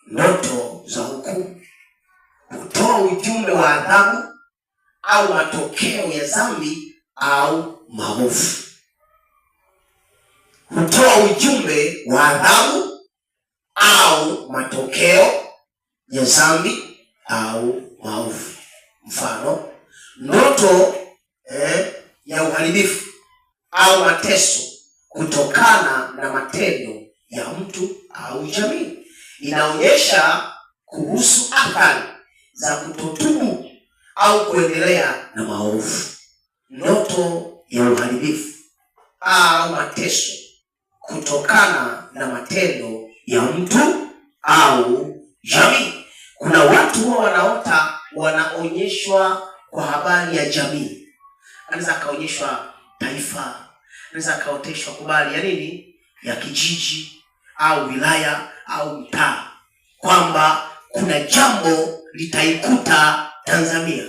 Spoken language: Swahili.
ndoto za hukumu, kutoa ujumbe wa adhabu au matokeo ya dhambi au maovu. Hutoa ujumbe wa adhabu au matokeo ya dhambi au maovu. Mfano, ndoto ya uharibifu au mateso kutokana na matendo ya mtu au jamii inaonyesha kuhusu athari za kutotubu au kuendelea na maovu. Ndoto ya uharibifu au mateso kutokana na matendo ya mtu au jamii. Kuna watu huwa wanaota wanaonyeshwa kwa habari ya jamii. Anaweza akaonyeshwa taifa, anaweza akaoteshwa kubali ya nini, ya kijiji au wilaya au mtaa, kwamba kuna jambo litaikuta Tanzania.